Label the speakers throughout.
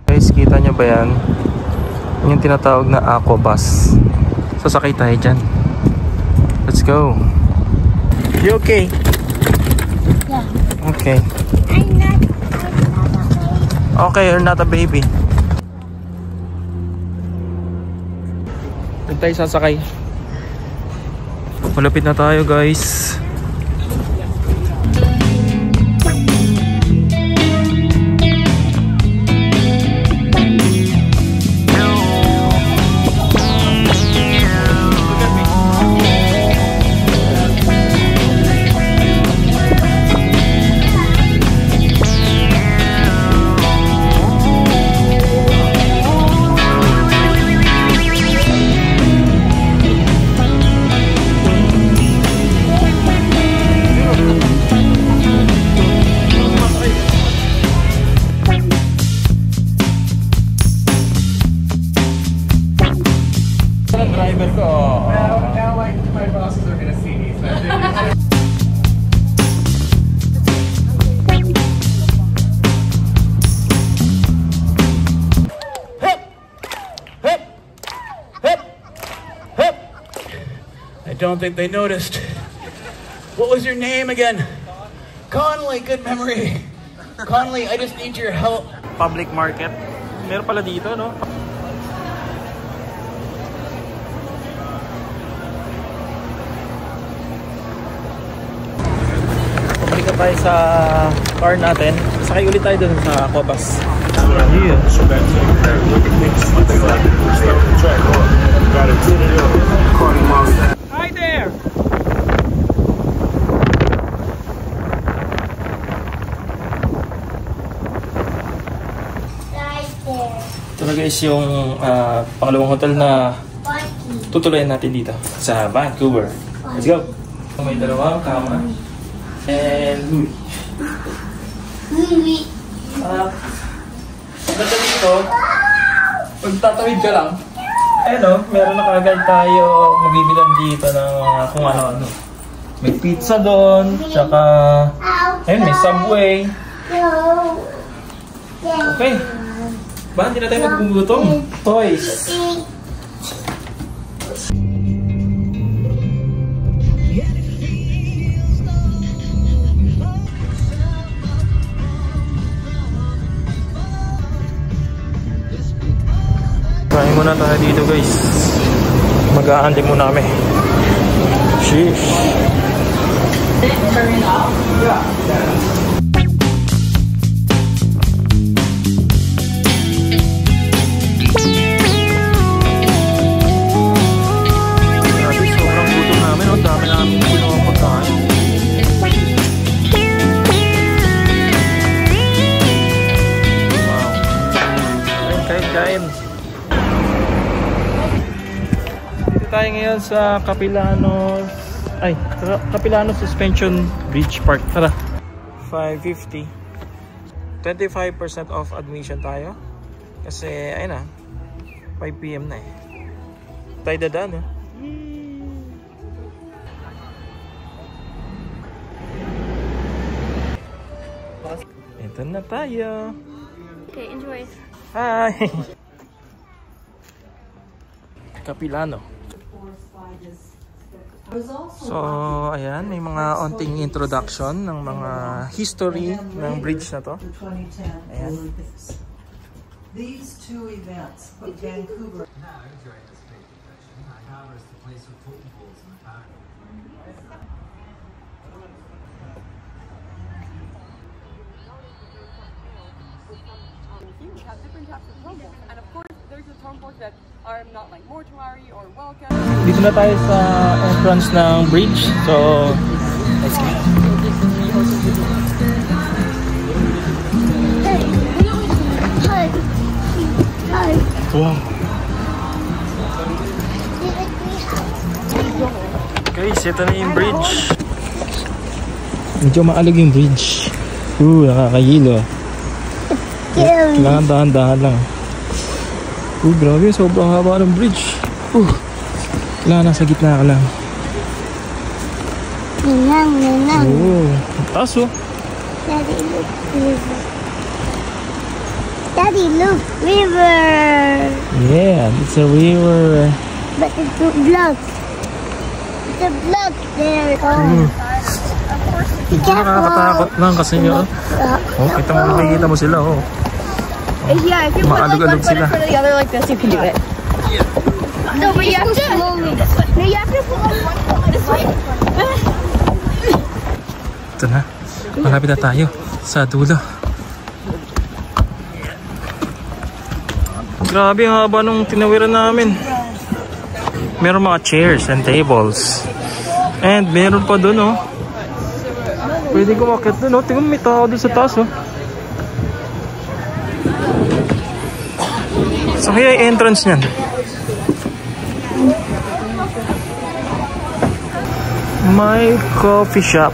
Speaker 1: Guys, kita nyo ba yan? Yung tinatawag na aqua bus. Sasakay tayo dyan. Let's go. You okay?
Speaker 2: Yeah.
Speaker 1: Okay.
Speaker 2: I'm not a baby.
Speaker 1: Okay, you're not a baby. Doon tayo sasakay. Malapit na tayo, guys.
Speaker 3: Driver ko. Now my bosses are gonna see me. Hip, hip, hip, hip. I don't think they noticed. What was your name again? Conley. Good memory. Conley, I just need your help.
Speaker 1: Public market. Meron pala dito, no? Bumalik tayo sa car natin. Sakay ulit tayo dun sa aqua bus. Yeah. Hi there!
Speaker 2: Right there.
Speaker 1: Ito na guys yung pangalawang hotel na
Speaker 2: Party.
Speaker 1: tutuloyan natin dito sa Vancouver. Let's go! May dalawang kama. And
Speaker 2: Louis.
Speaker 1: ganda dito, pag tatawid ka lang, meron na kagad tayo mabibilan dito ng kung ano-ano. May pizza doon, tsaka ayun, may Subway. Okay. Ba, hindi na tayo magugutom. Toys. Kain muna tayo dito guys. Mag-aanding muna kami. Sheesh.
Speaker 4: Turn it off? Yeah.
Speaker 1: Sobrang gutom namin. Ang dami namin pinawang pagkain. Wow. Kain. Tayo ngayon sa Capilano Suspension Bridge Park. Tara. 550. 25% off admission tayo. Kasi ayun na. 5 PM na eh. Tayo dadaan eh. Ito na tayo.
Speaker 4: Okay, enjoy.
Speaker 1: Hi. Capilano. So, ayan, may mga onting introduction ng mga history ng bridge na to. Ayan.
Speaker 5: These two events put Vancouver.
Speaker 6: You have different types of turnbuckles, and of course, there's a turnbuckle that are not like mortuary or welcome.
Speaker 1: Dito na tayo sa entrance ng bridge. So, let's go.
Speaker 2: Hey,
Speaker 1: Wow. Guys, ito na yung bridge. Medyo maalog yung bridge. Nakakahilo. Kailangan dahan-dahan lang. Grabe, sobrang haba ng bridge. Kailangan nasa gitna ka lang. Ang taas oh.
Speaker 2: Daddy, look, river. Daddy, look, river.
Speaker 1: Yeah, it's a river.
Speaker 2: But it's a block. It's a block there.
Speaker 1: Medyo nakakatakot lang kasi yun. Kita mo sila oh.
Speaker 6: Yeah, if you put like one
Speaker 1: Maalog-alog
Speaker 6: foot in
Speaker 1: sila.
Speaker 6: front of the other like this, you can do it. No, but you have to. No, you have to put like one foot this way.
Speaker 1: Ito na. Malapit na tayo sa dulo. Grabe ang haba nung tinawiran namin. Meron mga chairs and tables. And meron pa dun oh. Pwede kumakit dun oh. Tingnan mo, may tao dun sa taas oh. So kaya yung entrance niyan. My coffee shop.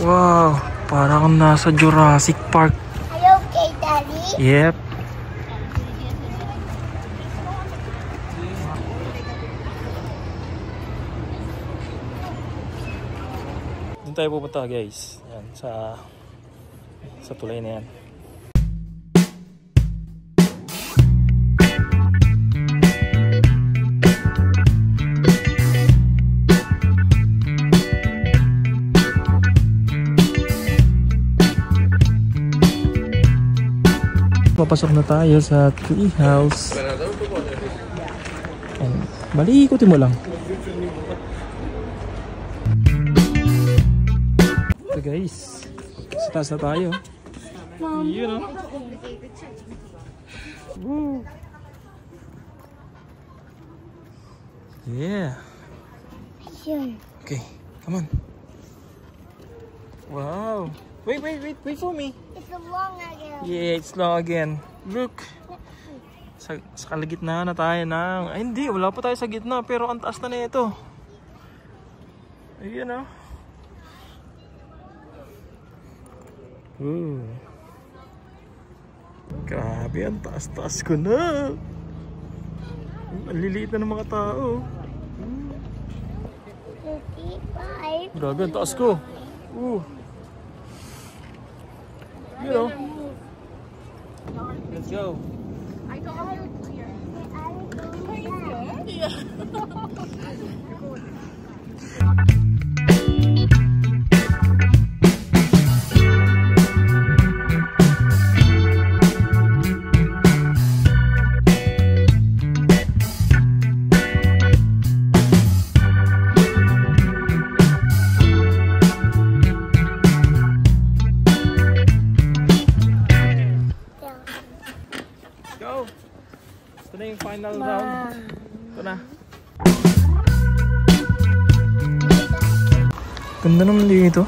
Speaker 1: Wow, parang nasa Jurassic Park.
Speaker 2: Are you okay, Daddy?
Speaker 1: Yep. Doon tayo pupunta guys. Yan, sa tulay na yan. Papasok na tayo sa tree house. And bali, ikutin mo lang. So guys, sa taas na tayo. You know. Woo. Yeah.
Speaker 2: Sure.
Speaker 1: Okay, come on. Wow. Wait for me.
Speaker 2: It's a long again.
Speaker 1: Yeah, it's long again. Look. Sa kalagitnaan na tayo ng... Ay, hindi. Wala pa tayo sa gitna. Pero ang taas na nito. Ayun, oh. Grabe, ang taas-taas ko na. Ang liliit na ng mga tao.
Speaker 2: 55.
Speaker 1: Grabe, ang taas ko. You know. Let's go. Go. Ito na yung final round. Ito na. Ganda naman dito.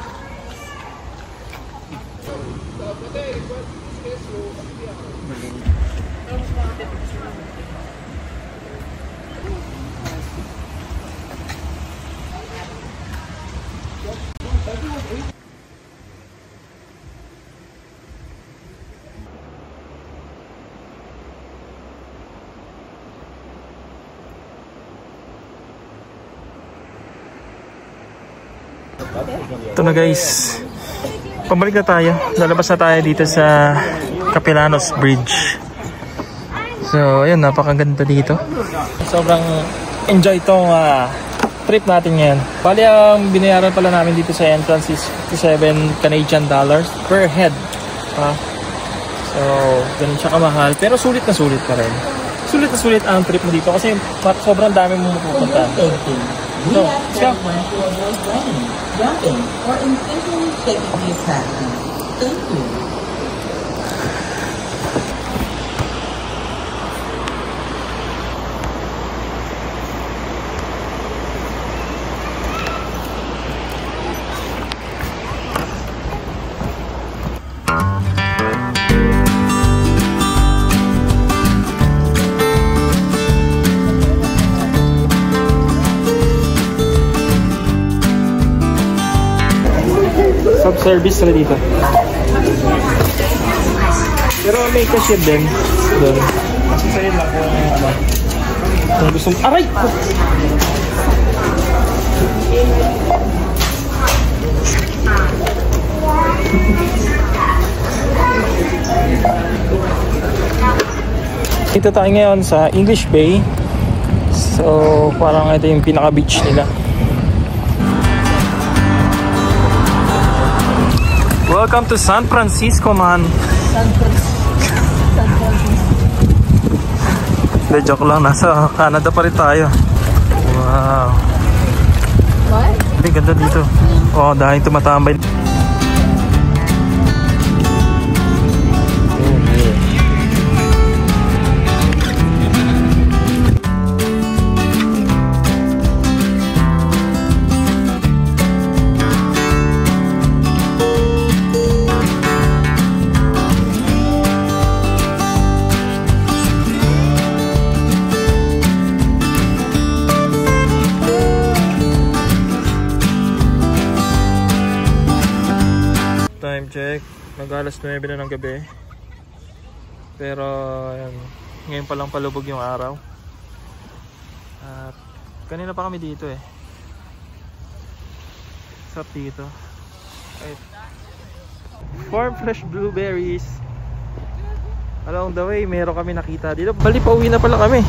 Speaker 1: Ito na guys, pabalik na tayo. Lalabas na tayo dito sa Capilanos Bridge. So ayun, napakaganda dito. Sobrang enjoy itong trip natin ngayon. Bali ang binayaran pala namin dito sa entrance is $57 Canadian per head. So ganun siya kamahal, pero sulit na sulit pa rin. Sulit na sulit ang trip mo dito kasi sobrang dami mong mapupunta. So, let's go.
Speaker 5: Jumping or intentionally taking the attachment. Thank you.
Speaker 1: Service sila dito. Pero may cashier din doon. Kasi sa'yo lang kung gustong... Aray! Ito tayo ngayon sa English Bay. So parang ito yung pinaka beach nila. Welcome to San Francisco, man. De, joke lang, nasa Canada pa rin tayo. Wow. What? Hindi, ganda dito. Oh, dahil tumatambay. Time check, mag-alas 9 na ng gabi. Pero ayan, ngayon pa lang palubog yung araw. At kanina pa kami dito eh. Sarap dito. Right. Farm fresh blueberries. Along the way, meron kami nakita dito. Bali, pauwi na pala kami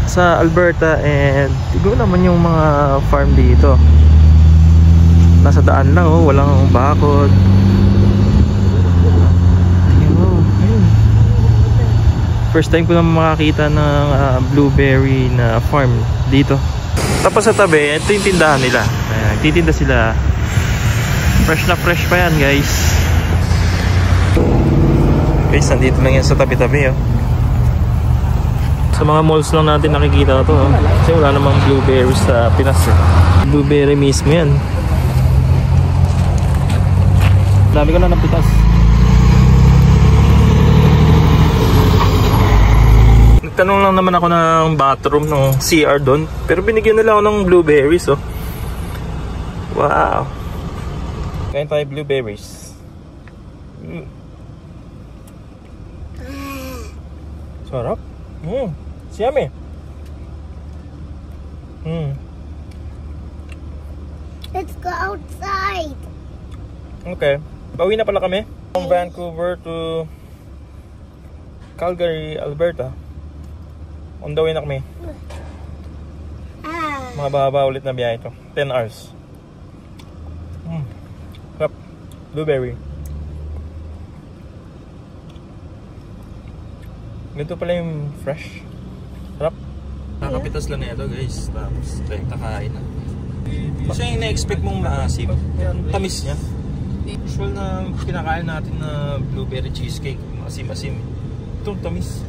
Speaker 1: sa Alberta. And tignan naman yung mga farm dito. Nasa daan lang, oh, walang bakod. First time ko na makakita ng blueberry na farm dito. Tapos sa tabi, ito yung tindahan nila. Titinda sila. Fresh na fresh pa yan, guys. Guys, nandito lang yan sa tabi-tabi, oh. Sa mga malls lang natin nakikita ito, oh. Kasi wala namang blueberry sa Pinas, eh. Blueberry mismo yan. Dami ko na napitas. Nagtanong lang naman ako ng bathroom ng CR doon. Pero binigyan nila ako ng blueberries, oh. Wow. Kain tayo blueberries. Sarap. Siyami.
Speaker 2: Let's go outside.
Speaker 1: Okay. Bawi na pala kami from Vancouver to Calgary, Alberta. On the way na kami. Mababa ulit na biyahe ito. 10 hours. Sarap. Blueberry. Ganito pala yung fresh. Sarap. Nakapitas lang na ito, guys. Tapos kakain na. Kasi yung na-expect mong maasim. Tamis niya. Usual na kinakain natin na blueberry cheesecake, asim-asim. Itong tamis.